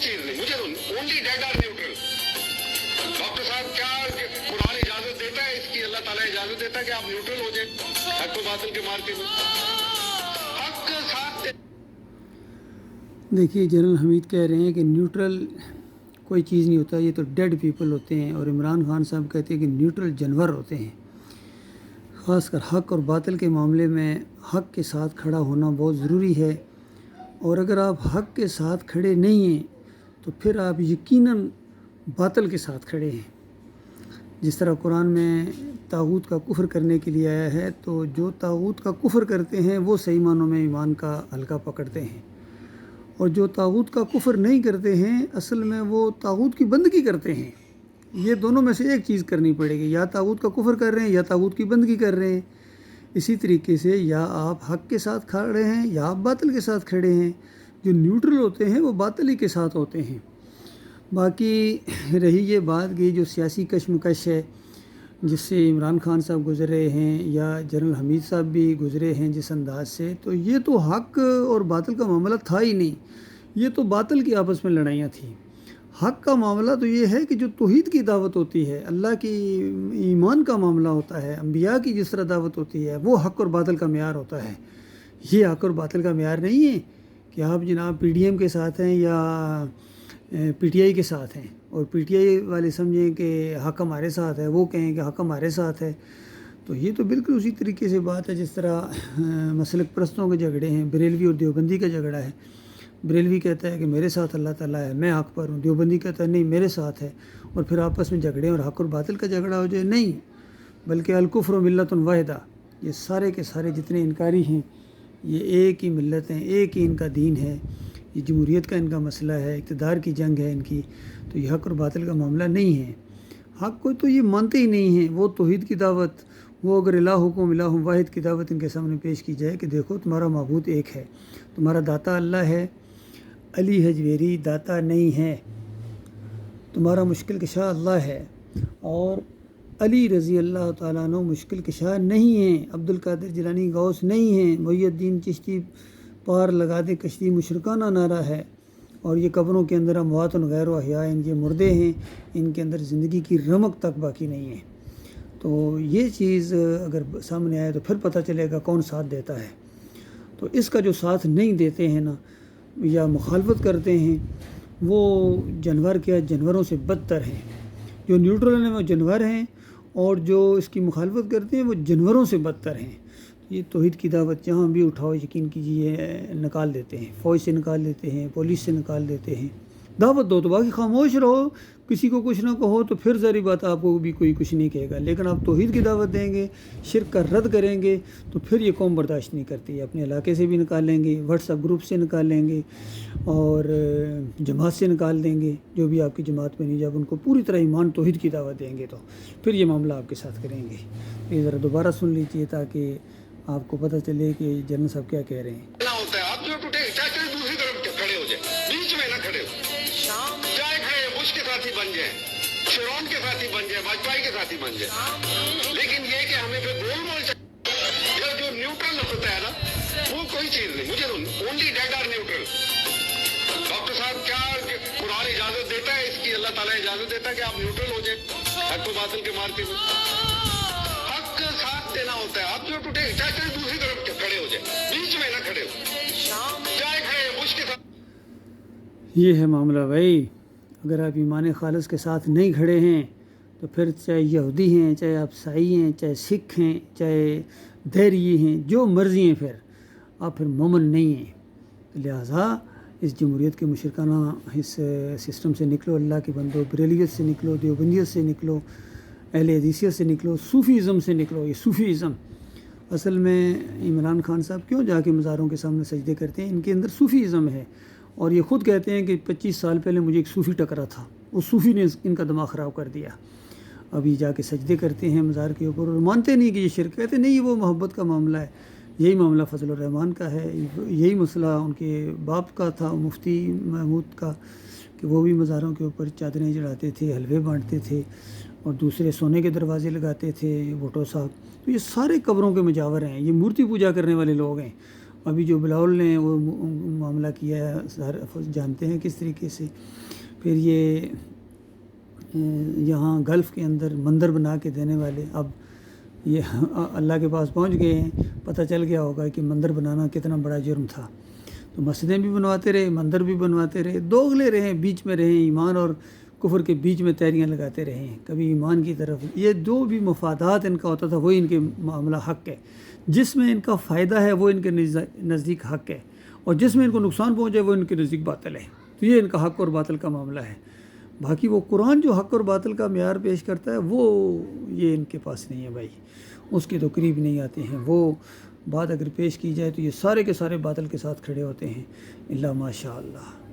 चीज नहीं, मुझे only dead or neutral. Doctor साहब क्या कुरान इजाजत देता है इसकी, अल्लाह ताला इजाजत देता है कि आप न्यूट्रल हो जाए हक को बातिल के मार्के में? हक साथ देखिए जनरल हमीद कह रहे हैं कि न्यूट्रल कोई चीज़ नहीं होता, ये तो डेड पीपल होते हैं। और इमरान खान साहब कहते हैं कि न्यूट्रल जानवर होते हैं। ख़ासकर हक़ और बातिल के मामले में हक़ के साथ खड़ा होना बहुत ज़रूरी है। और अगर आप हक़ के साथ खड़े नहीं हैं तो फिर आप यकीनन बातिल के साथ खड़े हैं। जिस तरह कुरान में तागूत का कुफ्र करने के लिए आया है, तो जो तागूत का कुफ्र करते हैं वो सही मानों में ईमान का हल्का पकड़ते हैं, और जो तागूत का कुफ्र नहीं करते हैं असल में वो तागूत की बंदगी करते हैं। ये दोनों में से एक चीज़ करनी पड़ेगी, या तागूत का कुफ्र कर रहे हैं या तागूत की बंदगी कर रहे हैं। इसी तरीके से या आप हक़ के साथ खड़े हैं या आप बातिल के साथ खड़े हैं। जो न्यूट्रल होते हैं वो बातिल ही के साथ होते हैं। बाकी रही ये बात कि जो सियासी कशमकश है जिससे इमरान खान साहब गुज़रे हैं या जनरल हमीद साहब भी गुज़रे हैं जिस अंदाज से, तो ये तो हक़ और बातिल का मामला था ही नहीं, ये तो बातिल की आपस में लड़ाइयाँ थी। हक़ का मामला तो ये है कि जो तौहीद की दावत होती है, अल्लाह की ईमान का मामला होता है, अंबिया की जिस तरह दावत होती है, वो हक़ और बातिल का मेयार होता है। ये हक़ और बातिल का मेयार नहीं है कि आप जनाब PDM के साथ हैं या PTI के साथ हैं और PTI वाले समझें कि हक़ हमारे साथ है, वो कहें कि हक़ हमारे साथ है। तो ये तो बिल्कुल उसी तरीके से बात है जिस तरह मसलक परस्तों के झगड़े हैं, बरेलवी और देवबंदी का झगड़ा है। बरेलवी कहता है कि मेरे साथ अल्लाह ताला है, मैं हक़ पर हूँ, देवबंदी कहता है नहीं मेरे साथ है, और फिर आपस में झगड़े और हक़ और बातिल का झगड़ा हो जाए। नहीं, बल्कि अल-कुफ्र मिल्लतुन वाहिदा, ये सारे के सारे जितने इनकारी हैं ये एक ही मिल्लत हैं, एक ही इनका दीन है। ये जमहूरियत का इनका मसला है, इक़्तिदार की जंग है इनकी। तो ये हक़ और बातिल का मामला नहीं है। हक़ को तो ये मानते ही नहीं हैं। वो तौहीद की दावत, वो अगर इलाहुकुम इलाहुम वाहिद की दावत इनके सामने पेश की जाए कि देखो तुम्हारा माबूद एक है, तुम्हारा दाता अल्लाह है, अली हजवेरी दाता नहीं है, तुम्हारा मुश्किल कशा अल्लाह है, और अली रज़ी अल्लाह ताला अन्हु मुश्किल कशा नहीं हैं, अब्दुल कादिर जिलानी गौस नहीं हैं, मुहियुद्दीन चिश्ती पार लगा दे कश्ती मुशरकाना नारा है, और ये कब्रों के अंदर अमवात गैर अहया, ये मुर्दे हैं, इनके अंदर ज़िंदगी की रमक तक बाकी नहीं है। तो ये चीज़ अगर सामने आए तो फिर पता चलेगा कौन साथ देता है। तो इसका जो साथ नहीं देते हैं ना या मुखालफत करते हैं वो जानवर क्या जानवरों से बदतर हैं। जो न्यूट्रल हैं वो जानवर हैं, और जो इसकी मुखालफत करते हैं वो जानवरों से बदतर हैं। ये तौहीद की दावत जहाँ भी उठाओ यकीन कीजिए निकाल देते हैं, फ़ौज से निकाल देते हैं, पुलिस से निकाल देते हैं। दावत दो तो बाकी खामोश रहो, किसी को कुछ ना कहो तो फिर सारी बात आपको भी कोई कुछ नहीं कहेगा। लेकिन आप तौहीद की दावत देंगे, शिर्क का रद्द करेंगे तो फिर ये कौम बर्दाश्त नहीं करती। अपने इलाके से भी निकालेंगे, व्हाट्सएप ग्रुप से निकालेंगे और जमात से निकाल देंगे, जो भी आपकी जमात में नहीं। जब उनको पूरी तरह ईमान तौहीद की दावत देंगे तो फिर ये मामला आपके साथ करेंगे। ये ज़रा दोबारा सुन लीजिए ताकि आपको पता चले कि जनरल साहब क्या कह रहे हैं। होता है आप जो टूटे चाहे दूसरी तरफ खड़े हो जाए, बीच में ना खड़े हो, चाहे खड़े बुश के साथी बन जाए, शेरोन के साथी बन जाए, वाजपेयी के साथी बन जाए, लेकिन ये कि हमें फिर गोलमोल जो न्यूट्रल होता है ना वो कोई चीज नहीं, मुझे only dead or neutral. Doctor साहब क्या कुरान इजाजत देता है इसकी, अल्लाह ताला इजाजत देता है कि आप न्यूट्रल हो जाए हक को बातिल के मार्के में? हक साथ देना होता है। आप जो टूटे चाहे दूसरी तरफ खड़े हो जाए, बीच में ना खड़े हो, चाहे खड़े बुश के साथ। ये है मामला भाई। अगर आप ईमान खालिस के साथ नहीं खड़े हैं तो फिर चाहे यहूदी हैं, चाहे आप ईसाई हैं, चाहे सिख हैं, चाहे धैर्य हैं, जो मर्ज़ी हैं, फिर आप फिर मोमिन नहीं हैं। लिहाजा इस जमहूरियत के मुशरकाना इस सिस्टम से निकलो, अल्लाह के बंदो, बरेलियत से निकलो, देवबंदियत से निकलो, अहले हदीसियत से निकलो, सूफ़ीज़म से निकलो। ये सूफ़ीज़म असल में इमरान खान साहब क्यों जाके मज़ारों के सामने सजदे करते हैं? इनके अंदर सूफ़ीज़म है, और ये ख़ुद कहते हैं कि 25 साल पहले मुझे एक सूफ़ी टकरा था, उस सूफ़ी ने इनका दिमाग ख़राब कर दिया। अभी जाके सजदे करते हैं मज़ार के ऊपर और मानते नहीं कि ये शिरक। कहते नहीं, वो मोहब्बत का मामला है, यही मामला फजलुर रहमान का है, यही मसला उनके बाप का था मुफ्ती महमूद का, कि वो भी मज़ारों के ऊपर चादरें चढ़ाते थे, हलवे बांटते थे और दूसरे सोने के दरवाजे लगाते थे भुट्टो साहब। तो ये सारे कब्रों के मुजावर हैं, ये मूर्ति पूजा करने वाले लोग हैं। ابھی جو بلاول نے وہ معاملہ کیا ہے سارے جانتے ہیں کس طریقے سے. پھر یہ یہاں گلف کے اندر مندر بنا کے دینے والے اب یہ اللہ کے پاس پہنچ گئے ہیں. پتہ چل گیا ہوگا کہ مندر بنانا کتنا بڑا جرم تھا. تو مسجدیں بھی بنواتے رہے, مندر بھی بنواتے رہے, دوغلے رہے, بیچ میں رہے, ایمان اور کفر کے بیچ میں تیریاں لگاتے رہے ہیں, کبھی ایمان کی طرف. یہ جو بھی مفادات ان کا ہوتا تھا وہی ان کے معاملہ حق ہے. جس میں ان کا فائدہ ہے وہ ان کے نزدیک حق ہے, اور جس میں ان کو نقصان پہنچے وہ ان کے نزدیک باطل ہے. تو یہ ان کا حق اور باطل کا معاملہ ہے. باقی وہ قرآن جو حق اور باطل کا معیار پیش کرتا ہے وہ یہ ان کے پاس نہیں ہے بھائی, اس کے تو قریب نہیں آتے ہیں. وہ بات اگر پیش کی جائے تو یہ سارے کے سارے باطل کے ساتھ کھڑے ہوتے ہیں, الا ماشاء اللہ.